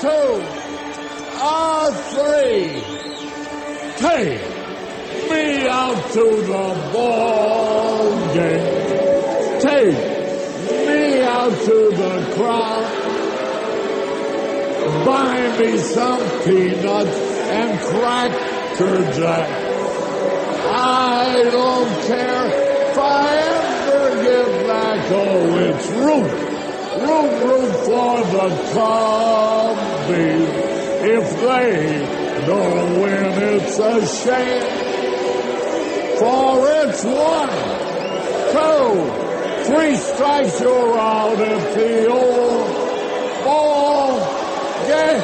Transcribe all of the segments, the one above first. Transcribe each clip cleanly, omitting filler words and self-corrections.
two, three. Take me out to the ball game. Take me out to the crowd. Buy me some peanuts and Cracker Jack. I don't care if I ever get back. Oh, it's root for the Cubbies. If they don't win, it's a shame. For it's 1, 2, 3 strikes, you're out at the old ball game.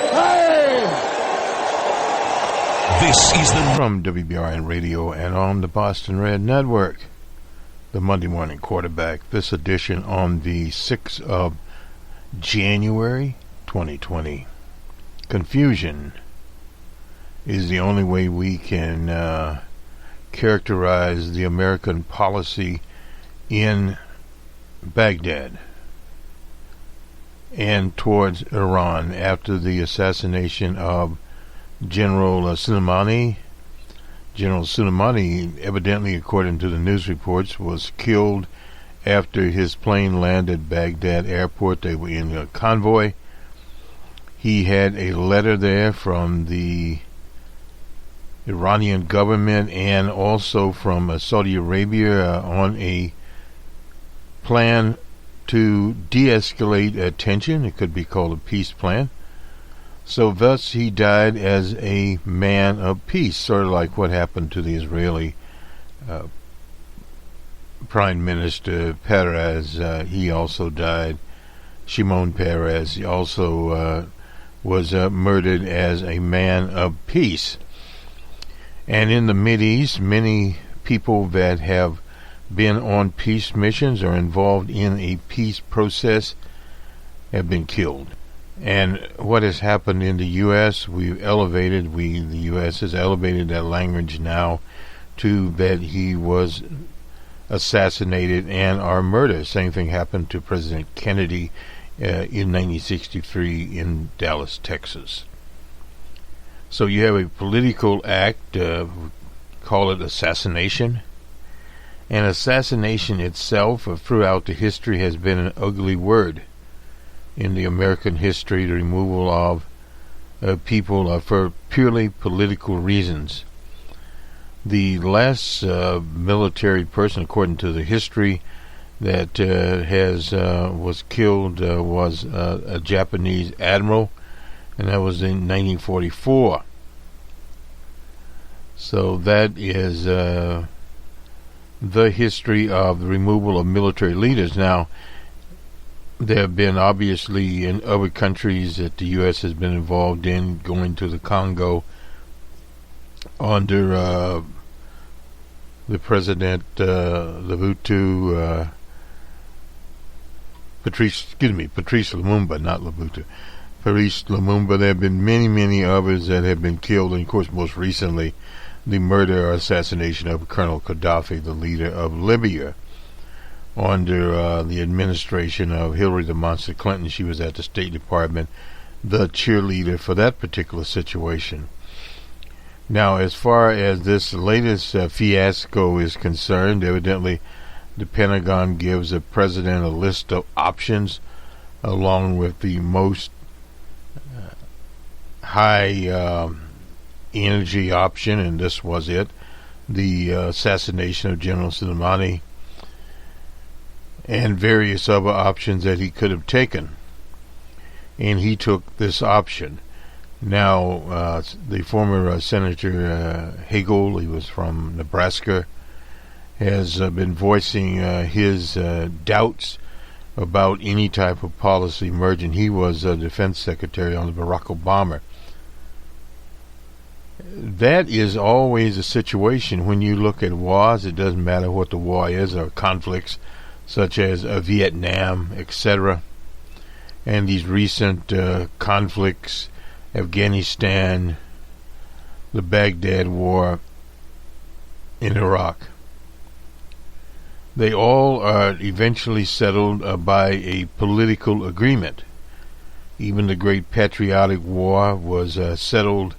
This is from WBRN Radio and on the Boston Red Network, the Monday Morning Quarterback. This edition on the 6th of January, 2020. Confusion is the only way we can characterize the American policy in Baghdad and towards Iran after the assassination of General Soleimani. General Soleimani, evidently according to the news reports, was killed after his plane landed at Baghdad airport. They were in a convoy. He had a letter there from the Iranian government and also from Saudi Arabia on a plan to de-escalate tension. It could be called a peace plan. So thus he died as a man of peace, sort of like what happened to the Israeli Prime Minister Peres. He also died. Shimon Peres, he also was murdered as a man of peace. And in the Mideast, many people that have been on peace missions or involved in a peace process have been killed. And what has happened in the U.S., the U.S. has elevated that language now to that he was assassinated and are murdered. Same thing happened to President Kennedy in 1963 in Dallas, Texas. So you have a political act, call it assassination. And assassination itself, throughout the history, has been an ugly word in the American history, the removal of people for purely political reasons. The last military person, according to the history, that was killed was a Japanese admiral, and that was in 1944. So that is the history of the removal of military leaders. Now, there have been, obviously, in other countries that the U.S. has been involved in, going to the Congo under the President Patrice Lumumba, not Mobutu. Patrice Lumumba. There have been many others that have been killed, and of course, most recently, the murder or assassination of Colonel Gaddafi, the leader of Libya, under the administration of Hillary the Monster Clinton. She was at the State Department, the cheerleader for that particular situation. Now, as far as this latest fiasco is concerned, evidently the Pentagon gives the president a list of options, along with the most high energy option, and this was it, the assassination of General Soleimani, and various other options that he could have taken. And he took this option. Now, the former Senator Hagel, he was from Nebraska, has been voicing his doubts about any type of policy emerging. He was defense secretary under Barack Obama. That is always a situation when you look at wars. It doesn't matter what the war is, or conflicts such as Vietnam, etc. And these recent conflicts, Afghanistan, the Baghdad War in Iraq. They all are eventually settled by a political agreement. Even the Great Patriotic War was settled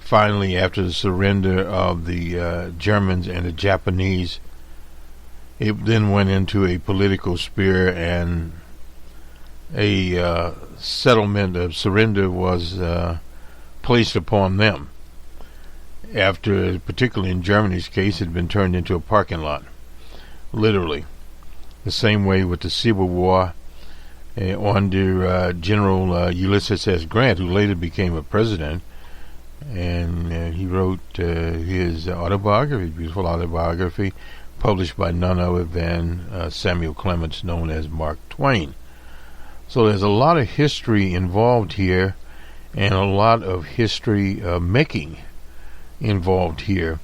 finally after the surrender of the Germans and the Japanese. It then went into a political sphere, and a settlement of surrender was placed upon them after, particularly in Germany's case, it had been turned into a parking lot, literally. The same way with the Civil War under General Ulysses S. Grant, who later became a president, and he wrote his autobiography, beautiful autobiography, published by none other than Samuel Clemens, known as Mark Twain. So there's a lot of history involved here, and a lot of history making involved here.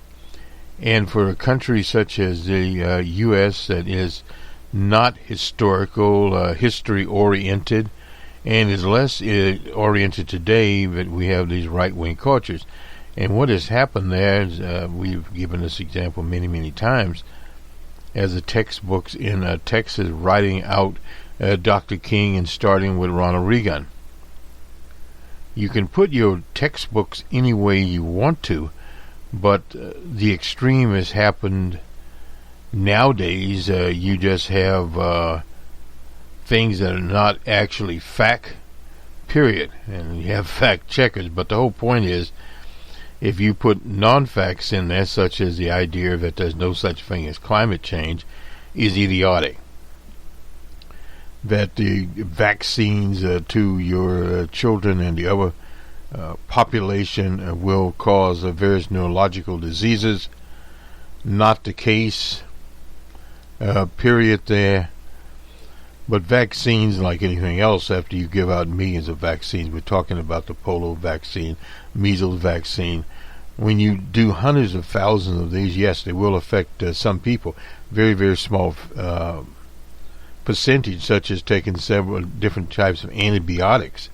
And for a country such as the U.S. that is not historical, history-oriented, and is less oriented today, that we have these right-wing cultures. And what has happened there is, we've given this example many, many times, as the textbooks in Texas writing out Dr. King and starting with Ronald Reagan. You can put your textbooks any way you want to, but the extreme has happened nowadays. You just have things that are not actually fact, period. And you have fact checkers, but the whole point is, if you put non-facts in there, such as the idea that there's no such thing as climate change, is idiotic. That the vaccines to your children and the other population will cause various neurological diseases, not the case, period there. But vaccines, like anything else, after you give out millions of vaccines, we're talking about the polio vaccine, measles vaccine. When you do hundreds of thousands of these, yes, they will affect some people. Very, very small percentage, such as taking several different types of antibiotics.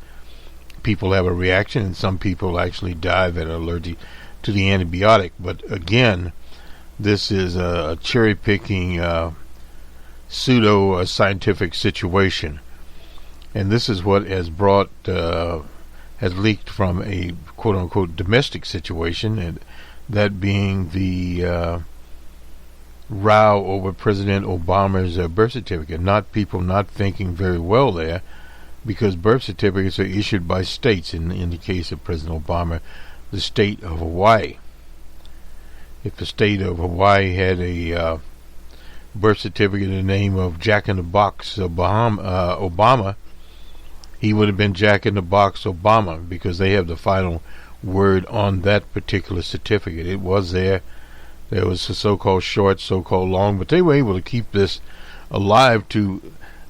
People have a reaction, and some people actually die that are allergic to the antibiotic. But again, this is a cherry-picking pseudo-scientific situation, and this is what has brought has leaked from a quote-unquote domestic situation, and that being the row over President Obama's birth certificate. Not people not thinking very well there, because birth certificates are issued by states. In the case of President Obama, the state of Hawaii. If the state of Hawaii had a birth certificate in the name of Jack in the Box Obama, he would have been Jack in the Box Obama, because they have the final word on that particular certificate. It was there. There was a so-called short, so-called long, but they were able to keep this alive to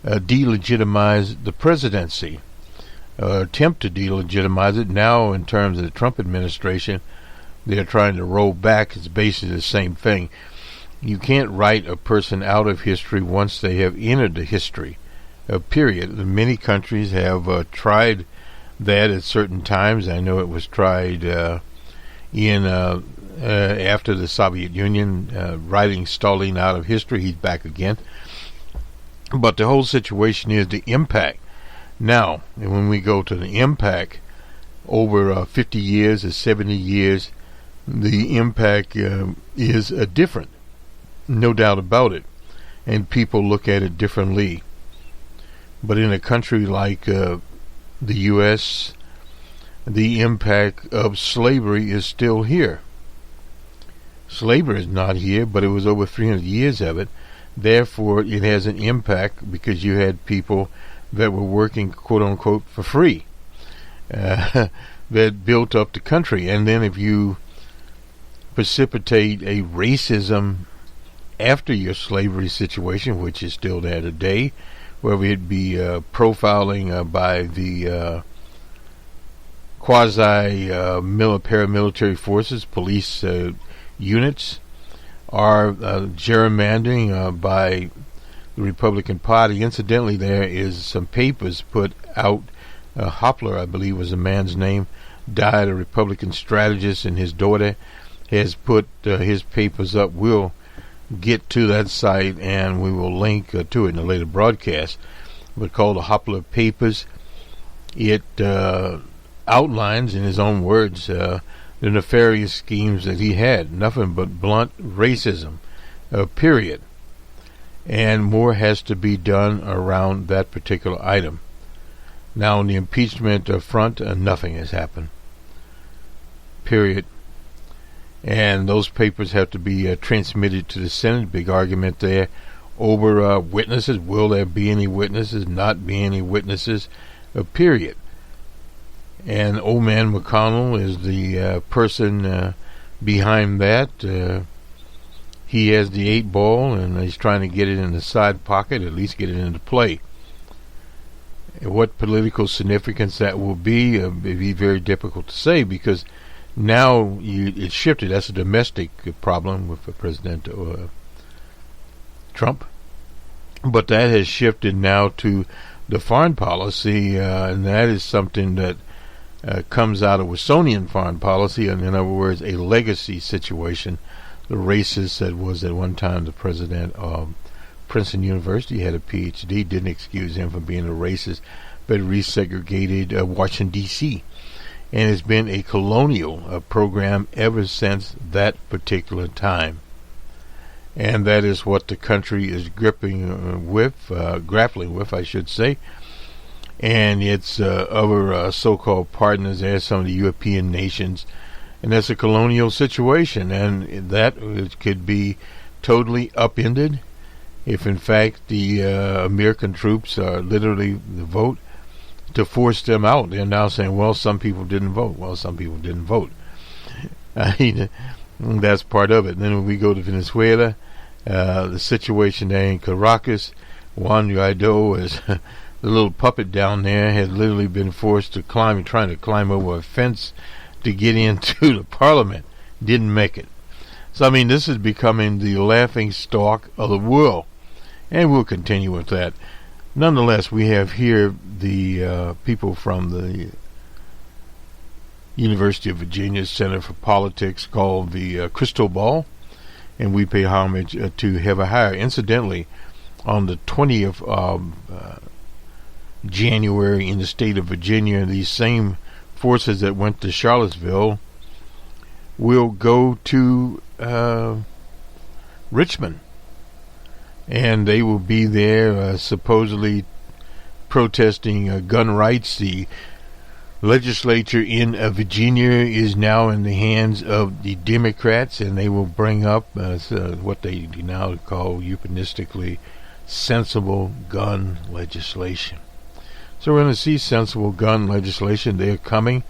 delegitimize the presidency, attempt to delegitimize it. Now, in terms of the Trump administration, they're trying to roll back. It's basically the same thing. You can't write a person out of history once they have entered the history, period. Many countries have tried that at certain times. I know it was tried after the Soviet Union, writing Stalin out of history. He's back again. But the whole situation is the impact. Now, when we go to the impact over 50 years or 70 years, the impact is different. No doubt about it. And people look at it differently. But in a country like the U.S., the impact of slavery is still here. Slavery is not here, but it was over 300 years of it. Therefore, it has an impact, because you had people that were working, quote-unquote, for free, that built up the country. And then if you precipitate a racism after your slavery situation, which is still there today, whether it be profiling by the quasi-paramilitary forces, police units, or gerrymandering by the Republican Party. Incidentally, there is some papers put out. Hopler, I believe was the man's name, died, a Republican strategist, and his daughter has put his papers up. We'll get to that site, and we will link to it in a later broadcast, but called the Hopler Papers. It outlines, in his own words, the nefarious schemes that he had. Nothing but blunt racism, period. And more has to be done around that particular item. Now, on the impeachment front, nothing has happened. Period. And those papers have to be transmitted to the Senate. Big argument there over witnesses. Will there be any witnesses? Not be any witnesses? Period. And old man McConnell is the person behind that. He has the 8 ball, and he's trying to get it in the side pocket, at least get it into play. What political significance that will be, it'd be very difficult to say, because now it's shifted. That's a domestic problem with President Trump. But that has shifted now to the foreign policy, and that is something that comes out of Wilsonian foreign policy, and in other words, a legacy situation. The racist that was at one time the president of Princeton University had a PhD, didn't excuse him from being a racist, but resegregated Washington, D.C., and it's been a colonial program ever since that particular time. And that is what the country is grappling with, I should say. And its other so-called partners, there's some of the European nations, and that's a colonial situation, and that could be totally upended if, in fact, the American troops are literally the vote to force them out. They're now saying, well, some people didn't vote. Well, some people didn't vote. I mean, that's part of it. And then when we go to Venezuela, the situation there in Caracas, Juan Guaido is the little puppet down there, had literally been forced to trying to climb over a fence to get into the parliament. Didn't make it. So, I mean, this is becoming the laughing stock of the world. And we'll continue with that. Nonetheless, we have here the people from the University of Virginia Center for Politics, called the Crystal Ball, and we pay homage to Heather Heyer. Incidentally, on the 20th of January in the state of Virginia, these same forces that went to Charlottesville will go to Richmond, and they will be there supposedly protesting gun rights. The legislature in Virginia is now in the hands of the Democrats, and they will bring up what they now call euphemistically sensible gun legislation. So we're going to see sensible gun legislation. They're coming.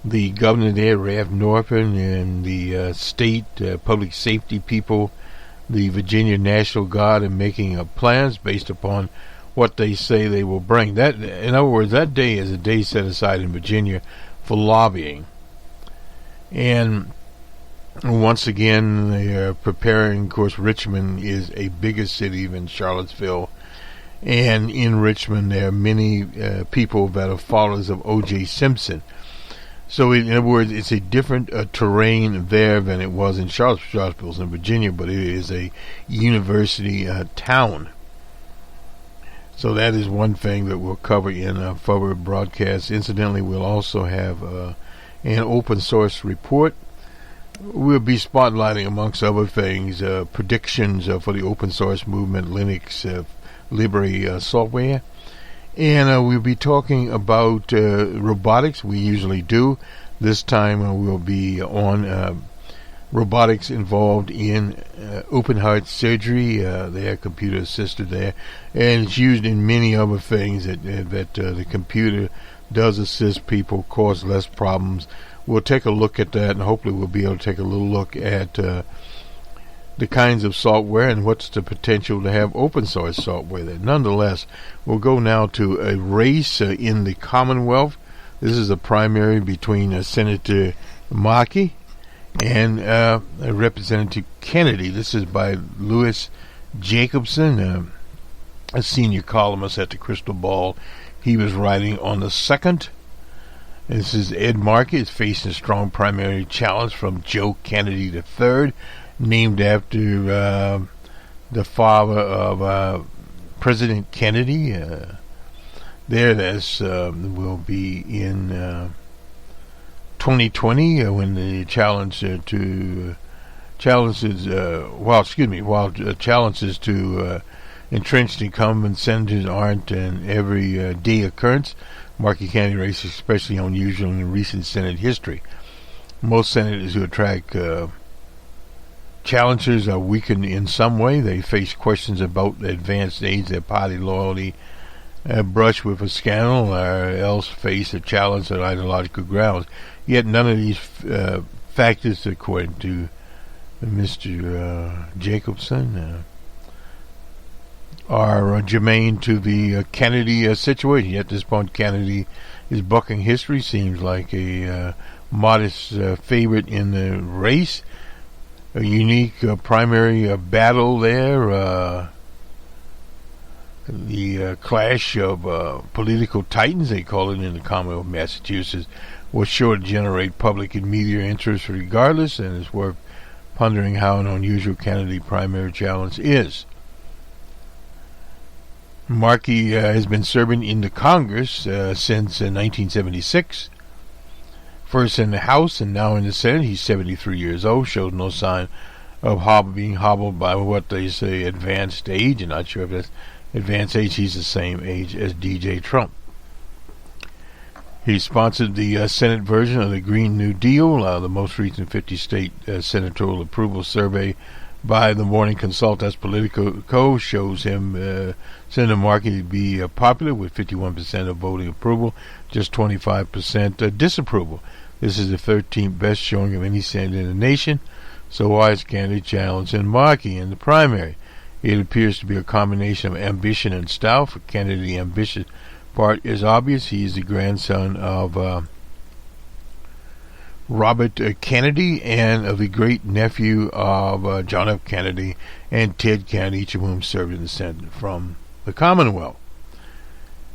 The governor there, Rev Norton, and the state public safety people, the Virginia National Guard, are making plans based upon what they say they will bring. That, in other words, that day is a day set aside in Virginia for lobbying. And once again, they are preparing. Of course, Richmond is a bigger city than Charlottesville. And in Richmond, there are many people that are followers of O.J. Simpson. So, in other words, it's a different terrain there than it was in Charlottesville. Charlottesville's in Virginia, but it is a university town. So that is one thing that we'll cover in further broadcasts. Incidentally, we'll also have an open source report. We'll be spotlighting, amongst other things, predictions for the open source movement, Linux, Libre software, and we'll be talking about robotics. We usually do. This time we'll be on robotics involved in open heart surgery. They have computer assisted there, and it's used in many other things that the computer does assist people, cause less problems. We'll take a look at that, and hopefully we'll be able to take a little look at the kinds of software and what's the potential to have open source software there. Nonetheless, we'll go now to a race in the Commonwealth. This is a primary between Senator Markey and Representative Kennedy. This is by Louis Jacobson, a senior columnist at the Crystal Ball. He was writing on the 2nd. This is Ed Markey is facing a strong primary challenge from Joe Kennedy III, named after the father of President Kennedy. That's will be in 2020 when the challenges to entrenched incumbent senators aren't an everyday occurrence. Markey County race is especially unusual in recent Senate history. Most senators who attract challengers are weakened in some way. They face questions about advanced age, their party loyalty, brush with a scandal, or else face a challenge on ideological grounds. Yet none of these factors, according to Mr. Jacobson, are germane to the Kennedy situation. Yet at this point, Kennedy is bucking history. Seems like a modest favorite in the race. A unique primary battle there. The clash of political titans, they call it in the Commonwealth of Massachusetts, was sure to generate public and media interest regardless, and it's worth pondering how an unusual Kennedy primary challenge is. Markey has been serving in the Congress since 1976. First in the House and now in the Senate. He's 73 years old, shows no sign of being hobbled by what they say advanced age. I'm not sure if that's advanced age. He's the same age as DJ Trump. He sponsored the Senate version of the Green New Deal. The most recent 50-state senatorial approval survey by the Morning Consult, that's Politico, shows him, Senator Markey, to be popular with 51% of voting approval, just 25% disapproval. This is the 13th best showing of any senator in the nation. So why is candidate challenging Markey in the primary? It appears to be a combination of ambition and style. For Kennedy, the ambitious part is obvious. He is the grandson of Robert Kennedy and of the great nephew of John F. Kennedy and Ted Kennedy, each of whom served in the Senate from the Commonwealth.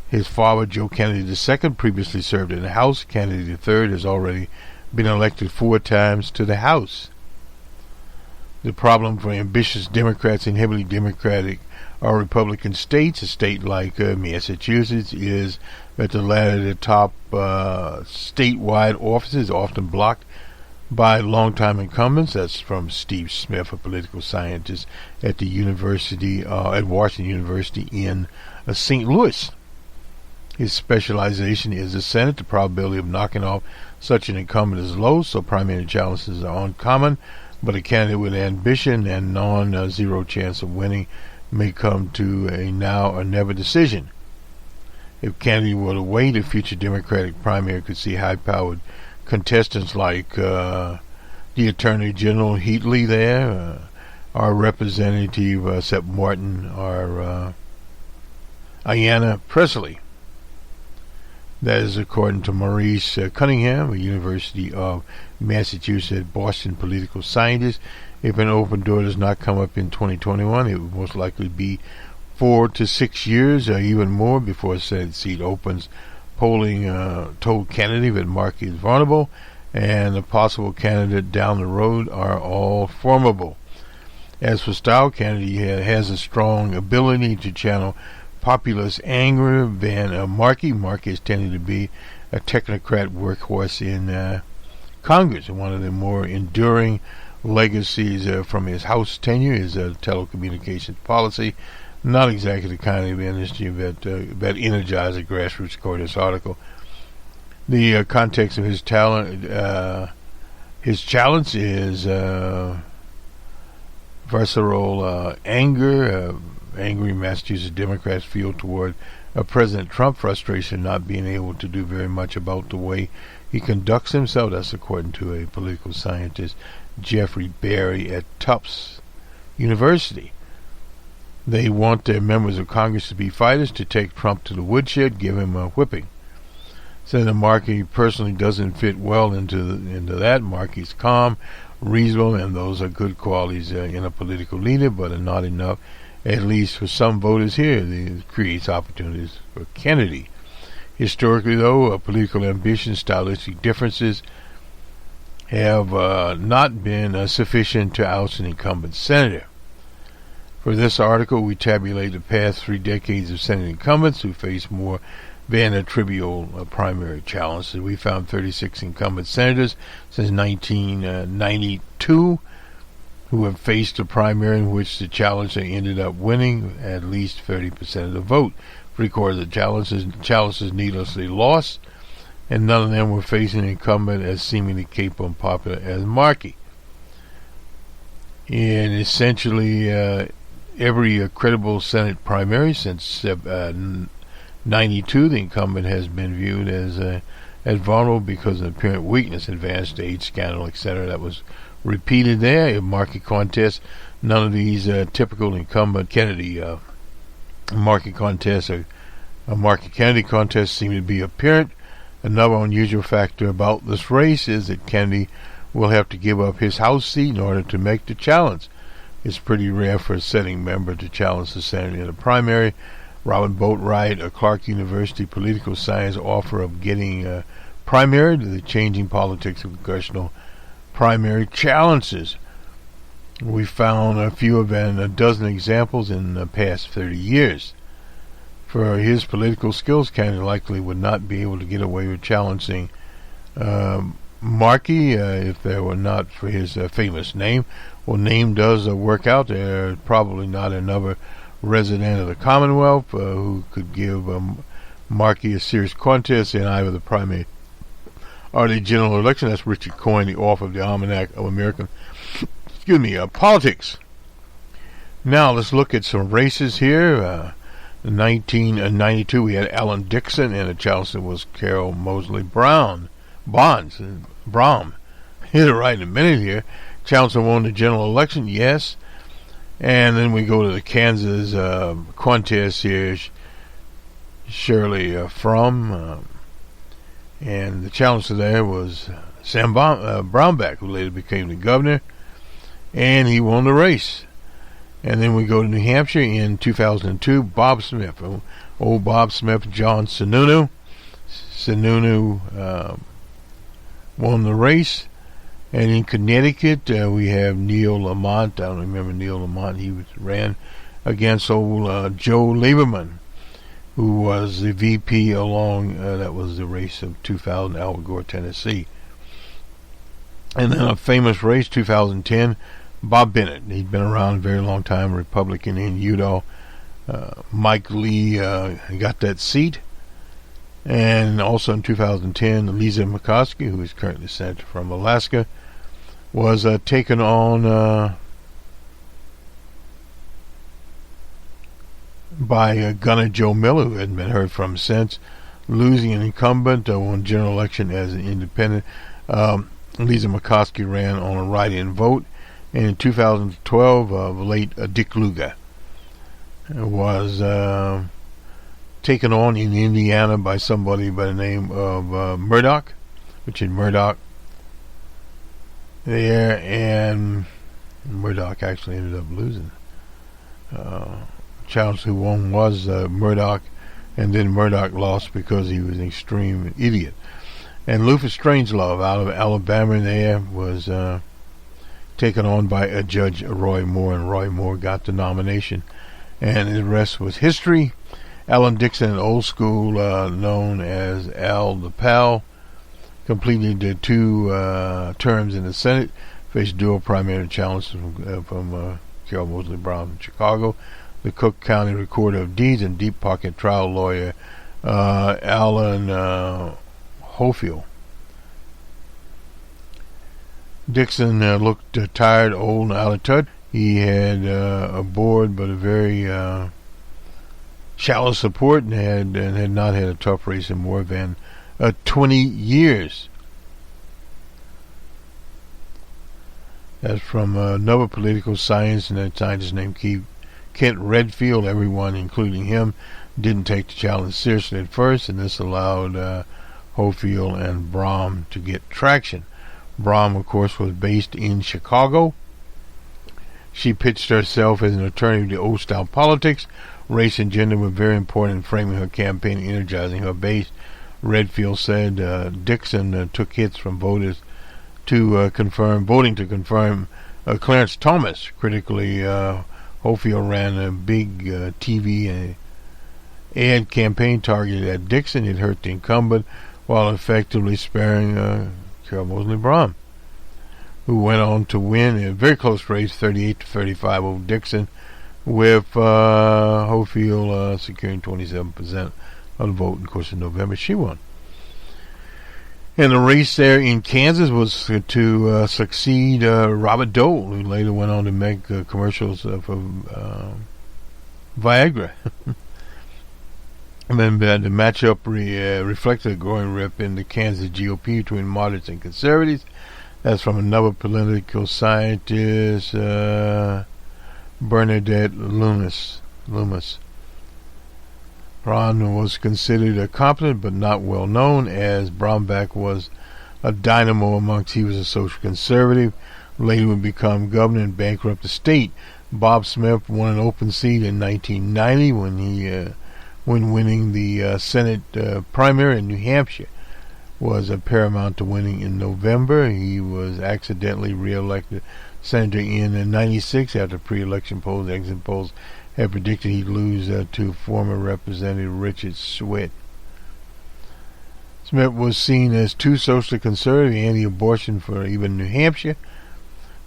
His father, Joe Kennedy II, previously served in the House. Kennedy III has already been elected 4 times to the House. The problem for ambitious Democrats in heavily Democratic or Republican states, a state like Massachusetts, is that the ladder to the top statewide offices is often blocked by longtime incumbents. That's from Steve Smith, a political scientist at the University, at Washington University in St. Louis. His specialization is the Senate. The probability of knocking off such an incumbent is low, so primary challenges are uncommon, but a candidate with ambition and non-zero chance of winning may come to a now or never decision. If Kennedy were to wait, a future Democratic primary could see high-powered contestants like the Attorney General Heatley there, our Representative Sepp Martin, or Ayanna Pressley. That is according to Maurice Cunningham, a University of Massachusetts Boston political scientist. If an open door does not come up in 2021, it would most likely be 4 to 6 years or even more before a Senate seat opens. Polling told Kennedy that Markey is vulnerable and the possible candidate down the road are all formidable. As for style, Kennedy has a strong ability to channel populist anger than Markey. Markey is tending to be a technocrat workhorse in Congress, and one of the more enduring legacies from his House tenure is telecommunications policy. Not exactly the kind of industry that energized a grassroots, according to this article. The context of his challenge is visceral anger. Angry Massachusetts Democrats feel toward President Trump, frustration not being able to do very much about the way he conducts himself. That's according to a political scientist, Jeffrey Berry at Tufts University. They want their members of Congress to be fighters, to take Trump to the woodshed, give him a whipping. Senator Markey personally doesn't fit well into that. Markey's calm, reasonable, and those are good qualities in a political leader, but are not enough, at least for some voters here. It creates opportunities for Kennedy. Historically, though, political ambition, stylistic differences have not been sufficient to oust an incumbent senator. For this article, we tabulate the past 3 decades of Senate incumbents who faced more than a trivial primary challenge. So we found 36 incumbent senators since 1992 who have faced a primary in which the challenger ended up winning at least 30% of the vote. 3/4 of the challengers needlessly lost, and none of them were facing an incumbent as seemingly capable and popular as Markey. And essentially, every credible Senate primary since 92, the incumbent has been viewed as vulnerable because of apparent weakness, advanced age, scandal, etc. That was repeated there. In Markey contests, none of these typical incumbent Kennedy Markey contests or Markey Kennedy contests seem to be apparent. Another unusual factor about this race is that Kennedy will have to give up his House seat in order to make the challenge. It's pretty rare for a sitting member to challenge the senator in a primary. Robin Boatwright, a Clark University political science author of Getting Primary to the Changing Politics of Congressional Primary Challenges. We found a fewer than a dozen examples in the past 30 years. For his political skills, Kennedy likely would not be able to get away with challenging Markey if there were not for his famous name. Well, name does work out. There's probably not another resident of the Commonwealth who could give Markey a serious contest in either the primary or the general election. That's Richard Coyne, the author of the Almanac of American Politics. Now let's look at some races here. In 1992, we had Alan Dixon, and the challenger was Carol Moseley Braun. Hit it right in a minute here. Challenger won the general election, yes. And then we go to the Kansas contest here. Shirley Frum, and the challenger there was Sam Brownback, who later became the governor, and he won the race. And then we go to New Hampshire in 2002. Bob Smith, old Bob Smith, John Sununu. Sununu won the race. And in Connecticut, we have Neil Lamont. I don't remember Neil Lamont. He ran against old Joe Lieberman, who was the VP along, that was the race of 2000, Al Gore, Tennessee. And then a famous race, 2010, Bob Bennett. He'd been around a very long time, Republican in Utah. Mike Lee got that seat. And also in 2010, Lisa Murkowski, who is currently senator from Alaska, was taken on by Gunner Joe Miller, who hadn't been heard from since, losing an incumbent, won general election as an independent. Lisa Murkowski ran on a write-in vote. And in 2012, the late Dick Lugar was taken on in Indiana by somebody by the name of Murdoch, Richard Murdoch there, and Murdoch actually ended up losing. Challenge who won was Murdoch, and then Murdoch lost because he was an extreme idiot. And Luther Strangelove out of Alabama there was taken on by Judge Roy Moore, and Roy Moore got the nomination. And the rest was history. Alan Dixon, an old school known as Al the Pal, completed 2 terms in the Senate, faced dual primary challenges from Carol Moseley Brown from Chicago, the Cook County Recorder of Deeds, and deep pocket trial lawyer Alan Hofield. Dixon looked tired, old, and out of touch. He had a bored but a very shallow support, and had not had a tough race in more than 20 years. That's from another political science, and a scientist named Kent Redfield. Everyone, including him, didn't take the challenge seriously at first, and this allowed Hofield and Braum to get traction. Braum, of course, was based in Chicago. She pitched herself as an attorney to old-style politics. Race and gender were very important in framing her campaign and energizing her base. Redfield said Dixon took hits from voters to voting to confirm Clarence Thomas. Critically, Hofield ran a big TV ad campaign targeted at Dixon. It hurt the incumbent while effectively sparing Carol Moseley Braun, who went on to win in a very close race, 38-35 over Dixon, with Hofield securing 27% of the vote. And of course, in November, she won. And the race there in Kansas was to succeed Robert Dole, who later went on to make commercials for Viagra. And then the matchup reflected a growing rip in the Kansas GOP between moderates and conservatives. That's from another political scientist, Bernadette Loomis. Braun was considered competent but not well known, as Brownback was a dynamo amongst. He was a social conservative, later would become governor and bankrupt the state. Bob Smith won an open seat in 1990 when winning the Senate primary in New Hampshire was paramount to winning in November. He was accidentally re-elected senator in 96 after pre-election polls, exit polls had predicted he'd lose to former Representative Richard Swift. Smith was seen as too socially conservative, anti-abortion for even New Hampshire,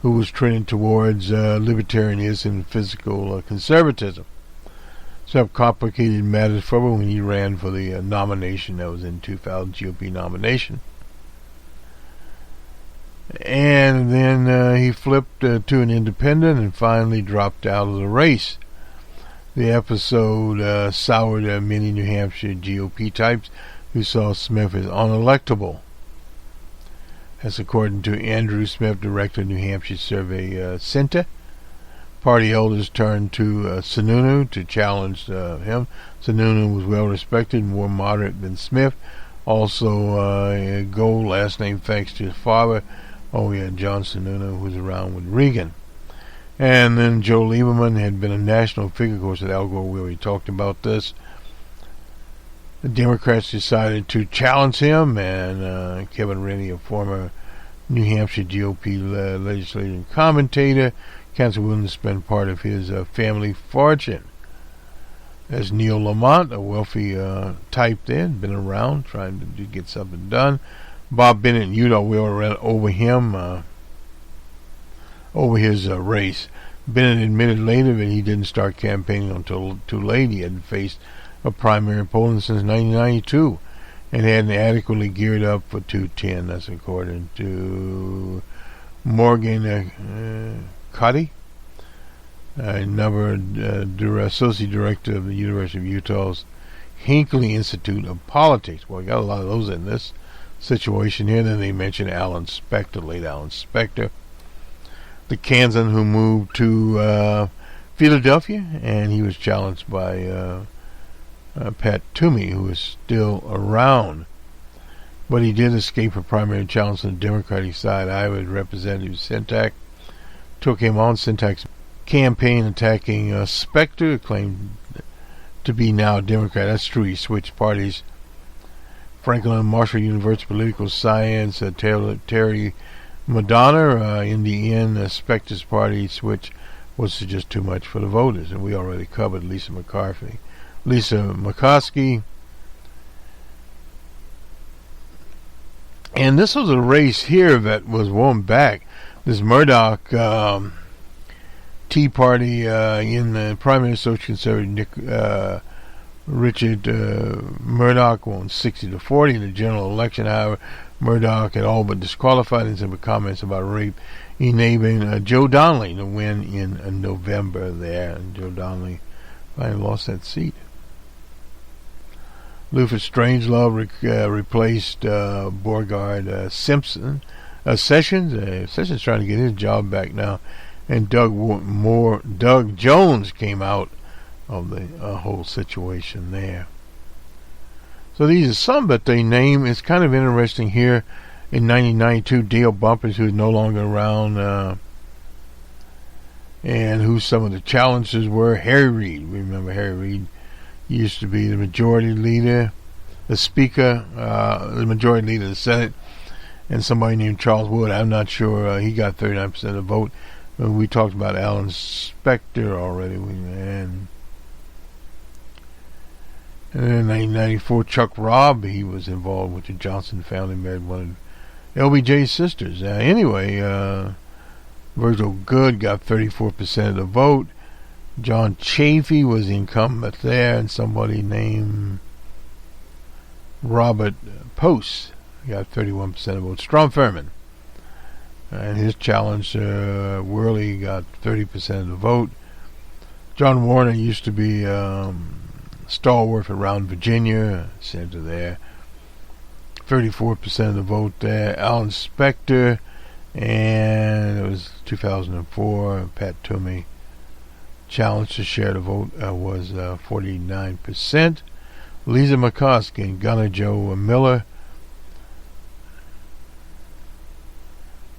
who was trending towards libertarianism and physical conservatism. Smith complicated matters further when he ran for the nomination that was in 2000 GOP nomination. And then he flipped to an independent and finally dropped out of the race. The episode soured many New Hampshire GOP types who saw Smith as unelectable. That's according to Andrew Smith, director of New Hampshire Survey Center. Party elders turned to Sununu to challenge him. Sununu was well respected and more moderate than Smith. Also, Gold, last name thanks to his father. Oh yeah, John Sununu, who was around with Reagan. And then Joe Lieberman had been a national figure, of course, at Algo. We already talked about this. The Democrats decided to challenge him, and Kevin Rennie, a former New Hampshire GOP legislator and commentator, counsel willing to spend part of his family fortune. There's Neil Lamont, a wealthy type then, been around trying to get something done. Bob Bennett and Udall will ran over him, over his race. Bennett admitted later that he didn't start campaigning until too late. He hadn't faced a primary in Poland since 1992 and hadn't adequately geared up for 210. That's according to Morgan Cuddy, another associate director of the University of Utah's Hinckley Institute of Politics. Well, we got a lot of those in this situation here. Then they mentioned Alan Spector, late Alan Spector, the Kansan who moved to Philadelphia, and he was challenged by Pat Toomey, who is still around. But he did escape a primary challenge on the Democratic side. Iowa Representative Syntax took him on. Syntax campaign attacking Spector, claimed to be now a Democrat. That's true. He switched parties. Franklin and Marshall University Political Science, Terry Madonna. In the end, Spector's party switch was just too much for the voters, and we already covered Lisa McCoskey. And this was a race here that was won back. This Murdoch Tea Party in the primary social conservative Richard Murdoch won 60-40 in the general election. However, Murdoch had all but disqualified in some comments about rape, enabling Joe Donnelly to win in November there. And Joe Donnelly finally lost that seat. Luther Strangelove replaced Beauregard Sessions. Sessions trying to get his job back now, and Doug Jones came out of the whole situation there. So these are some that they name. It's kind of interesting here. In 1992, Dale Bumpers, who's no longer around, and who some of the challengers were. Harry Reid. Remember Harry Reid used to be the majority leader, the speaker, the majority leader of the Senate, and somebody named Charles Wood. I'm not sure. He got 39% of the vote. We talked about Alan Spector already, and And in 1994, Chuck Robb, he was involved with the Johnson family, married one of LBJ's sisters. Anyway, Virgil Good got 34% of the vote. John Chafee was the incumbent there, and somebody named Robert Post got 31% of the vote. Strom Thurmond and his challenger Worley got 30% of the vote. John Warner used to be stalwart around Virginia, senator there. 34% of the vote there. Alan Spector, and it was 2004. Pat Toomey challenged to share the vote, was 49%. Lisa McCoskey and Gunnar Joe Miller.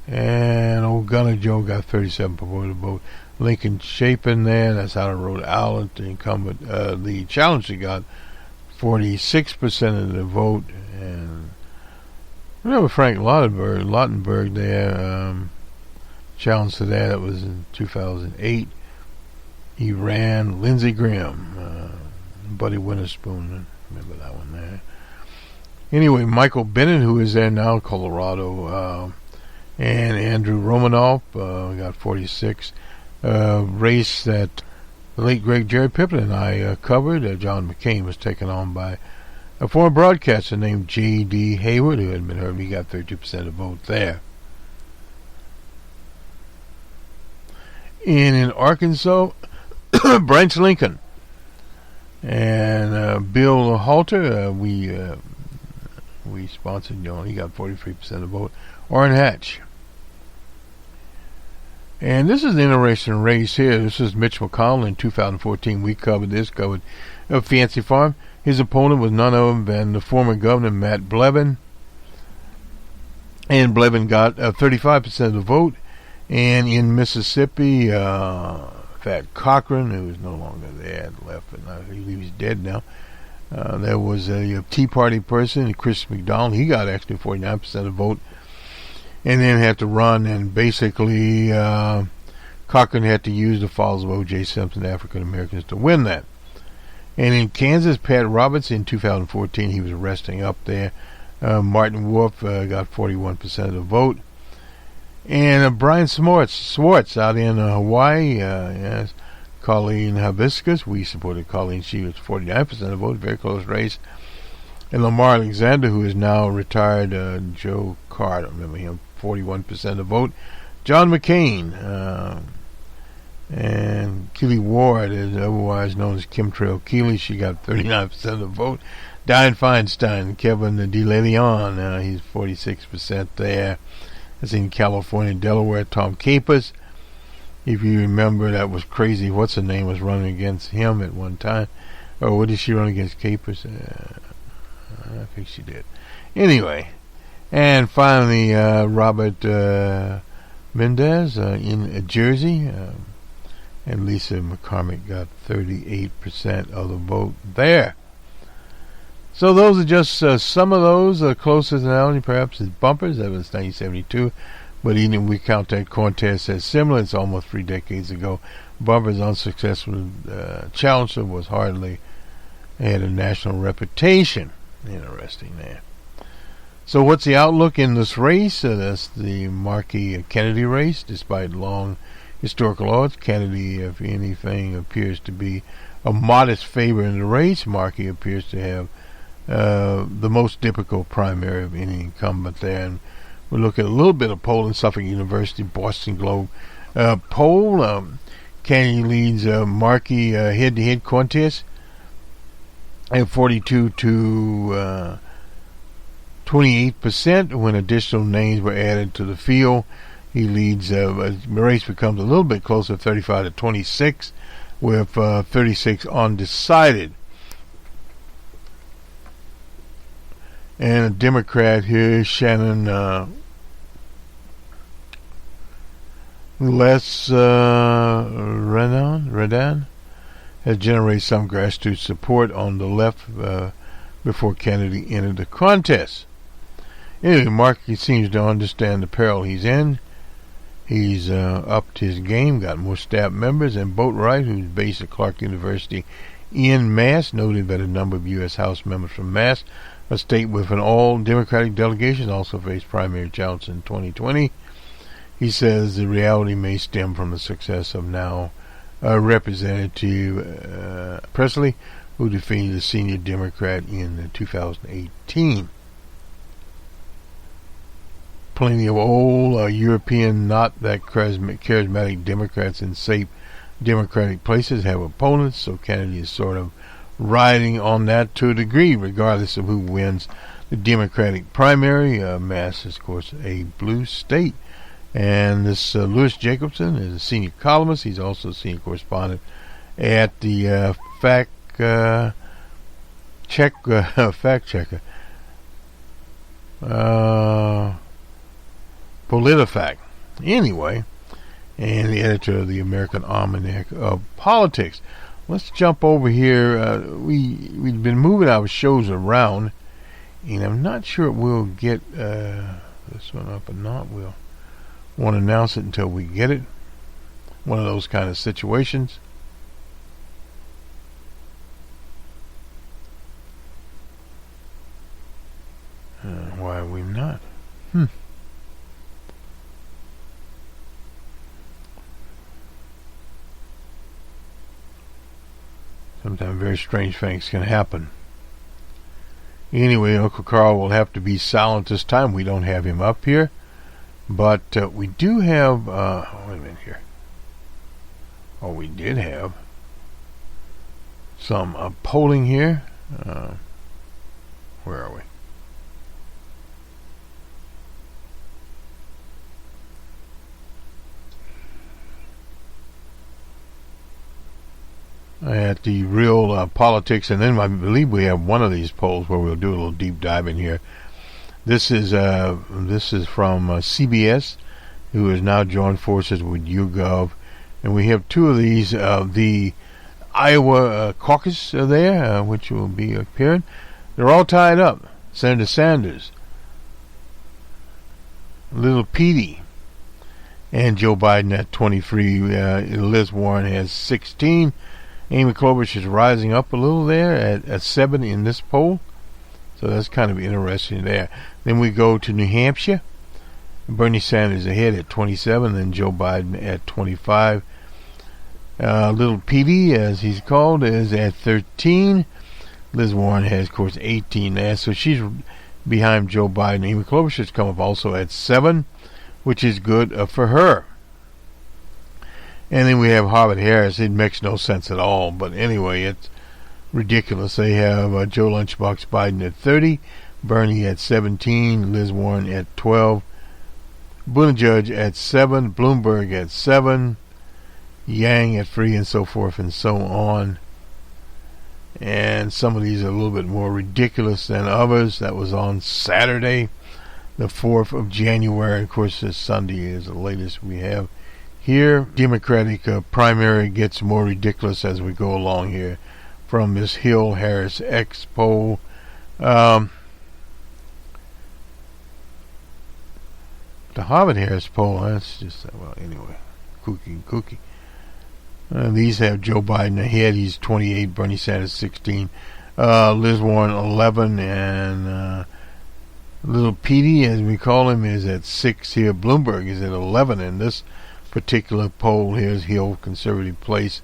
And old Gunnar Joe got 37% of the vote. Lincoln Chapin there, that's out of Rhode Island. The incumbent, the challenger got 46% of the vote. And remember Frank Lautenberg there, challenged to that. It was in 2008. He ran. Lindsey Graham, Buddy Witherspoon, remember that one there. Anyway, Michael Bennett, who is there now, Colorado, and Andrew Romanoff got 46. Race that the late great Jerry Pippin and I covered. John McCain was taken on by a former broadcaster named J.D. Hayward, who had been heard. He got 32% of the vote there. And in Arkansas, Branch Lincoln and Bill Halter, we sponsored. He got 43% of the vote. Orrin Hatch. And this is an interesting race here. This is Mitch McConnell in 2014. We covered Fancy Farm. His opponent was none other than the former governor, Matt Blevin. And Blevin got 35% of the vote. And in Mississippi, Fat Cochran, who is no longer there, left, and I believe he's dead now. There was a Tea Party person, Chris McDonald. He got actually 49% of the vote. And then had to run, and basically Cochran had to use the followers of O.J. Simpson, African Americans, to win that. And in Kansas, Pat Roberts in 2014, he was resting up there. Martin Wolf got 41% of the vote. And Brian Swartz out in Hawaii, yes, Colleen Hibiscus. We supported Colleen. She was 49% of the vote, very close race. And Lamar Alexander, who is now retired, Joe Carr, I don't remember him, 41% of the vote. John McCain, and Keely Ward, is otherwise known as Kim Trail Keely. She got 39% of the vote. Dianne Feinstein, Kevin DeLeon, he's 46% there. That's in California, Delaware. Tom Capers, if you remember, that was crazy. What's her name was running against him at one time? Or what did she run against Capers? I think she did. Anyway, and finally, Robert Mendez in Jersey, and Lisa McCormick got 38% of the vote there. So those are just some of those. Closest analogy perhaps is bumpers. That was 1972. But even if we count that contest as similar, it's almost 3 decades ago. Bumpers' unsuccessful challenger was hardly had a national reputation. Interesting there. So what's the outlook in this race? That's the Markey Kennedy race. Despite long historical odds, Kennedy, if anything, appears to be a modest favor in the race. Markey appears to have the most difficult primary of any incumbent there. And we'll look at a little bit of poll in Suffolk University, Boston Globe poll. Kennedy leads Markey head-to-head contest at 42 to 28%. When additional names were added to the field, he leads. The race becomes a little bit closer, 35 to 26, with 36 undecided. And a Democrat here, Shannon Redan, has generated some grassroots support on the left before Kennedy entered the contest. Anyway, Markey seems to understand the peril he's in. He's upped his game, got more staff members, and Boatwright, who's based at Clark University in Mass, noted that a number of U.S. House members from Mass, a state with an all-Democratic delegation, also faced primary challenges in 2020. He says the reality may stem from the success of now Representative Presley, who defeated the senior Democrat in 2018. Plenty of old European, not that charismatic Democrats in safe Democratic places have opponents, so Kennedy is sort of riding on that to a degree, regardless of who wins the Democratic primary. Mass is, of course, a blue state. And this Louis Jacobson is a senior columnist. He's also a senior correspondent at the fact checker. PolitiFact. Anyway, and the editor of the American Almanac of Politics. Let's jump over here. We've been moving our shows around, and I'm not sure we'll get this one up or not. We'll won't announce it until we get it. One of those kind of situations. Why are we not? Sometimes very strange things can happen. Anyway, Uncle Carl will have to be silent this time. We don't have him up here. But we do have, wait a minute here. Oh, we did have some polling here. Where are we? At the real politics, and then I believe we have one of these polls where we'll do a little deep dive in here. This is from CBS, who has now joined forces with YouGov, and we have two of these. The Iowa caucus there, which will be appearing. They're all tied up. Senator Sanders, Little Petey, and Joe Biden at 23. Liz Warren has 16. Amy Klobuchar is rising up a little there at 7 in this poll. So that's kind of interesting there. Then we go to New Hampshire. Bernie Sanders ahead at 27, then Joe Biden at 25. Little Petey, as he's called, is at 13. Liz Warren has, of course, 18 there. So she's behind Joe Biden. Amy Klobuchar's come up also at 7, which is good for her. And then we have Harvard-Harris. It makes no sense at all. But anyway, it's ridiculous. They have Joe Lunchbox Biden at 30, Bernie at 17, Liz Warren at 12, Buttigieg at 7, Bloomberg at 7, Yang at 3, and so forth and so on. And some of these are a little bit more ridiculous than others. That was on Saturday, the 4th of January. Of course, this Sunday is the latest we have here. Democratic primary gets more ridiculous as we go along here. From this Hill-Harris X poll. The Harvard-Harris poll, that's just, well, anyway, kooky. These have Joe Biden ahead. He's 28, Bernie Sanders 16, Liz Warren 11, and Little Petey, as we call him, is at 6 here. Bloomberg is at 11 in this particular poll. Here's Hill Conservative Place.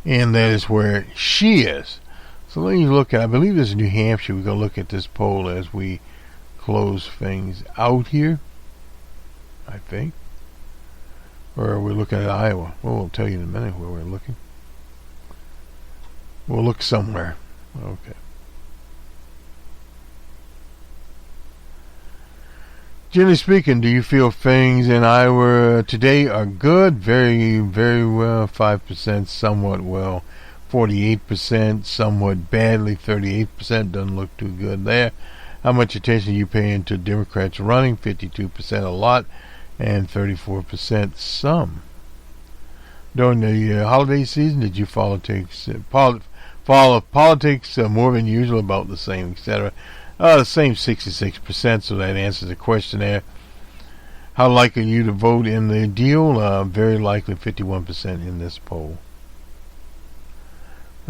And that is where she is. So let me look at, I believe this is New Hampshire. We're going to look at this poll as we close things out here, I think. Or we're looking at Iowa. Well, we'll tell you in a minute where we're looking. We'll look somewhere. Okay. Generally speaking, do you feel things in Iowa today are good? Very, very well. 5% somewhat well. 48% somewhat badly. 38% doesn't look too good there. How much attention are you paying to Democrats running? 52% a lot, and 34% some. During the holiday season, did you follow politics more than usual? About the same, etc. The same 66%, so that answers the question there. How likely are you to vote in the deal? Very likely 51% in this poll.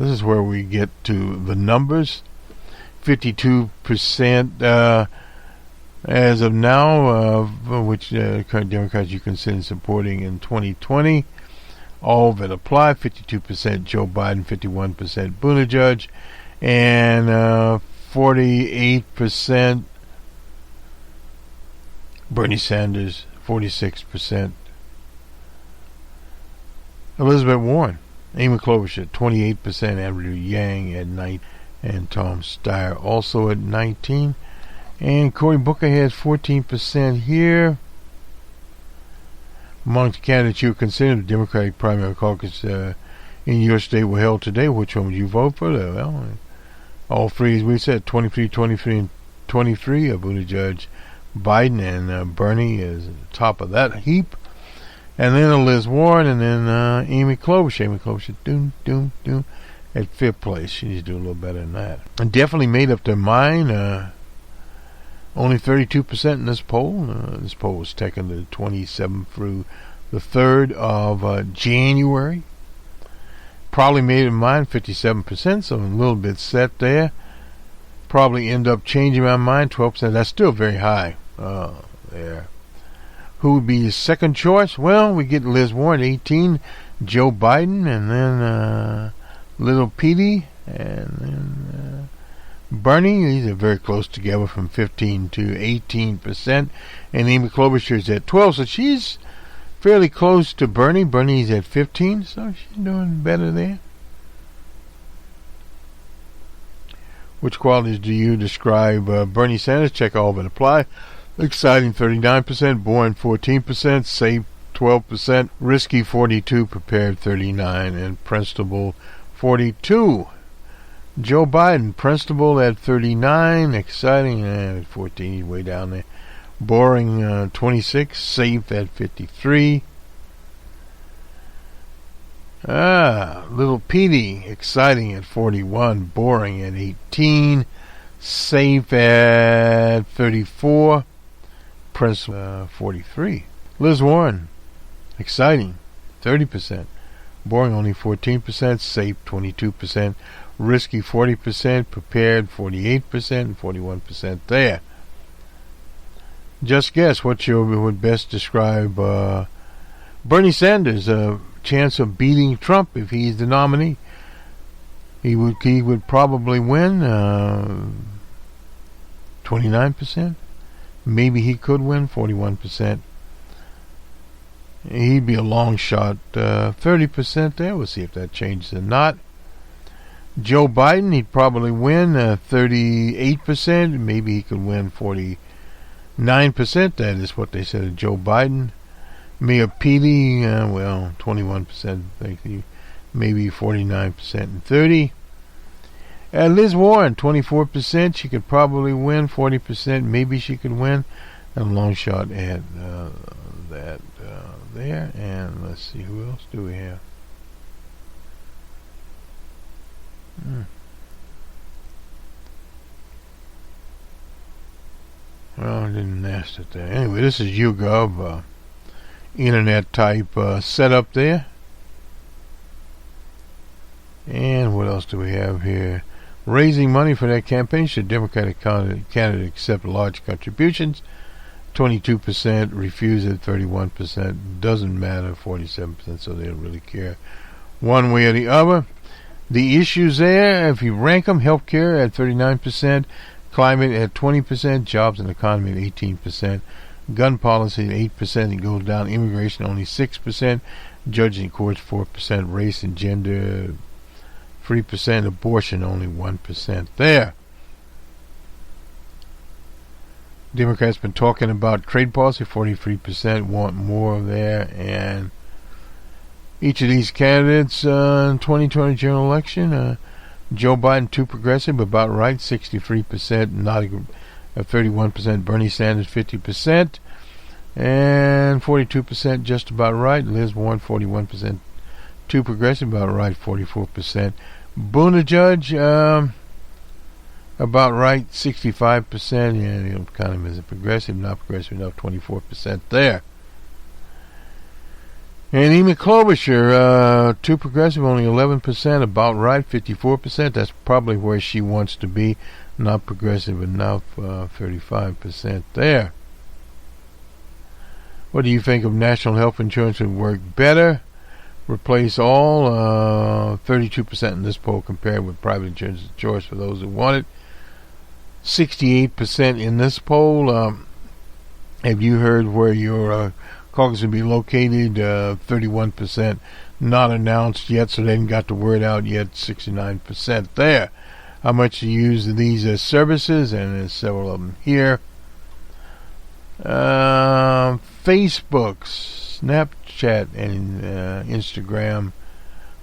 This is where we get to the numbers. 52% as of now, which current Democrats you consider supporting in 2020. All that apply. 52% Joe Biden, 51% Buttigieg, and 48% Bernie Sanders, 46% Elizabeth Warren. Amy Klobuchar, 28%, Andrew Yang at 9%, and Tom Steyer also at 19%. And Cory Booker has 14% here. Among the candidates you consider, the Democratic primary caucus in your state were held today. Which one would you vote for? Well, all three, as we said, 23, 23, and 23 of Buttigieg, Biden, and Bernie is at the top of that heap. And then Liz Warren, and then Amy Klobuchar. Amy Klobuchar, doom, at fifth place. She needs to do a little better than that. And definitely made up their mind. Only 32% in this poll. This poll was taken the 27th through the 3rd of January. Probably made up their mind, 57%, so I'm a little bit set there. Probably end up changing my mind, 12%. That's still very high there. Who would be your second choice? Well, we get Liz Warren, 18, Joe Biden, and then Little Petey, and then Bernie. These are very close together from 15 to 18%. And Amy Klobuchar is at 12, so she's fairly close to Bernie. Bernie's at 15, so she's doing better there. Which qualities do you describe Bernie Sanders? Check all that apply. Exciting, 39%, boring, 14%, safe, 12%, risky, 42%, prepared, 39%, and principled, 42%. Joe Biden, principled at 39%, exciting at 14%, he's way down there. Boring, 26%, safe at 53%. Little Petey, exciting at 41%, boring at 18%, safe at 34%. Prince 43%. Liz Warren, exciting, 30%. Boring only 14%. Safe 22%. Risky 40%. Prepared 48%. And 41% there. Just guess what you would best describe Bernie Sanders' chance of beating Trump if he's the nominee. He would probably win 29%. Maybe he could win 41%. He'd be a long shot 30% there. We'll see if that changes or not. Joe Biden, he'd probably win 38%. Maybe he could win 49%. That is what they said of Joe Biden. Mayor Petey, 21%. Maybe 49% and 30%. Liz Warren, 24%. She could probably win 40%. Maybe she could win. A long shot at that there. And let's see, who else do we have? Well, I didn't ask it there. Anyway, this is YouGov, internet type setup there. And what else do we have here? Raising money for that campaign. Should Democratic candidate accept large contributions? 22% refuse it, 31% doesn't matter, 47%, so they don't really care one way or the other. The issues there, if you rank them, healthcare at 39%, climate at 20%, jobs and economy at 18%, gun policy at 8%, it goes down, immigration only 6%, judging courts 4%, race and gender 3%, abortion only 1% there. Democrats been talking about trade policy, 43% want more there, and each of these candidates in 2020 general election, Joe Biden too progressive, about right, 63%, not 31%, Bernie Sanders 50%, and 42% just about right, Liz Warren 41%, too progressive, about right, 44%, Buttigieg, about right, 65%. Yeah, kind of as a progressive, not progressive enough, 24% there. And Amy Klobuchar, too progressive, only 11%, about right, 54%. That's probably where she wants to be. Not progressive enough, 35% there. What do you think of national health insurance would work better? Replace all, 32% in this poll compared with private insurance choice for those who want it. 68% in this poll. Have you heard where your caucus will be located? 31% not announced yet, so they haven't got the word out yet. 69% there. How much you use these services? And there's several of them here. Facebook, Snapchat, and Instagram.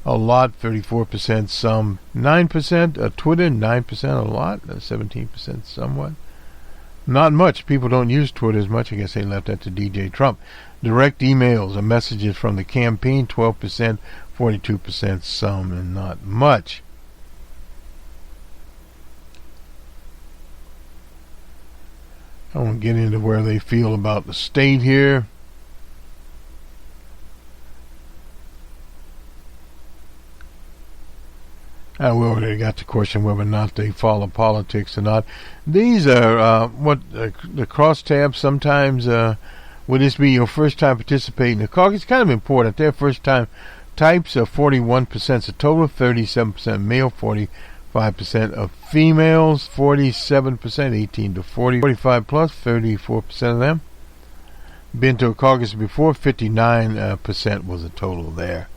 A lot, 34%, some 9%. Twitter, 9%, a lot. 17%, somewhat. Not much. People don't use Twitter as much. I guess they left that to DJ Trump. Direct emails or messages from the campaign, 12%, 42%, some, and not much. I won't get into where they feel about the state here. We already got the question whether or not they follow politics or not. These are the crosstabs. Sometimes would this be your first time participating in the caucus? It's kind of important. Their first time types are 41% of total, 37% male, 45% of females, 47% 18 to 40, 45 plus, 34% of them. Been to a caucus before, 59% was the total there.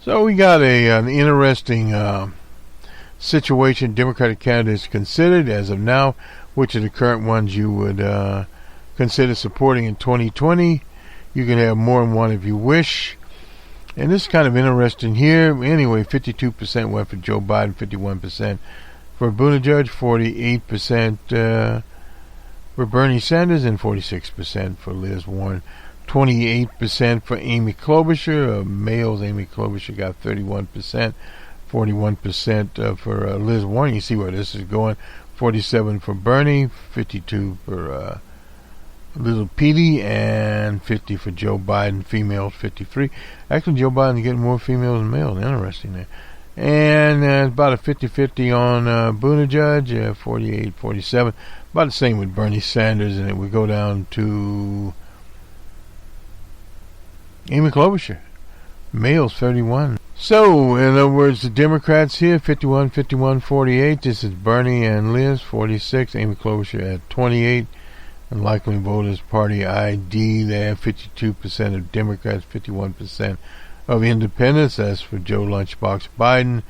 So we got an interesting situation. Democratic candidates considered as of now. Which are the current ones you would consider supporting in 2020? You can have more than one if you wish. And this is kind of interesting here. Anyway, 52% went for Joe Biden, 51% for Buttigieg, 48% for Bernie Sanders, and 46% for Liz Warren. 28% for Amy Klobuchar. Males, Amy Klobuchar got 31%, 41% for Liz Warren. You see where this is going. 47 for Bernie, 52 for Little Petey, and 50 for Joe Biden. Females, 53. Actually, Joe Biden is getting more females than males. Interesting there. And about a 50-50 on Buttigieg, 48-47. About the same with Bernie Sanders. And then we go down to Amy Klobuchar. Males, 31. So, in other words, the Democrats here, 51, 51, 48. This is Bernie and Liz, 46. Amy Klobuchar at 28. And likely voters party ID, they have 52% of Democrats, 51% of independents. That's for Joe Lunchbox Biden.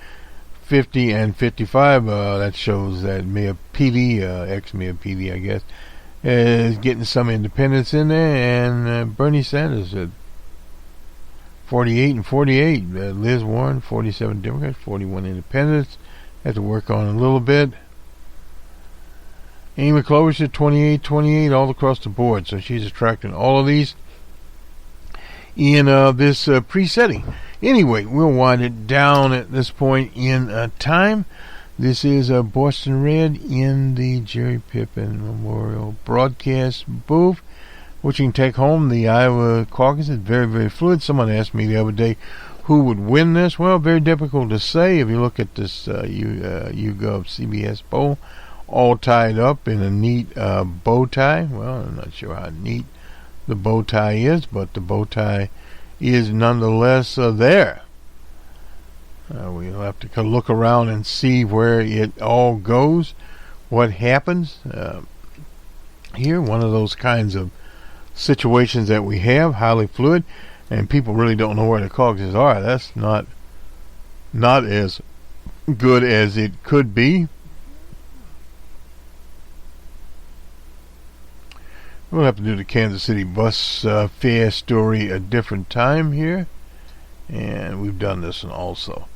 50 and 55. That shows that Mayor Petey, ex-Mayor Petey, I guess, is getting some independents in there. And Bernie Sanders at 48 and 48. Liz Warren, 47 Democrats, 41 independents. Have to work on a little bit. Amy Klobuchar, 28 all across the board. So she's attracting all of these in this pre-setting. Anyway, we'll wind it down at this point in time. This is Boston Red in the Jerry Pippin Memorial Broadcast booth, which you can take home. The Iowa caucus is very, very fluid. Someone asked me the other day who would win this. Well, very difficult to say. If you look at this YouGov CBS poll, all tied up in a neat bow tie. Well, I'm not sure how neat the bow tie is, but the bow tie is nonetheless there. We'll have to look around and see where it all goes, what happens. Here, one of those kinds of situations that we have, highly fluid, and people really don't know where the caucuses are. That's not as good as it could be. We'll have to do the Kansas City bus fare story a different time here, and we've done this one also.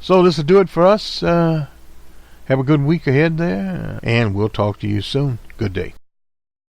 So this will do it for us. Have a good week ahead there, and we'll talk to you soon. Good day.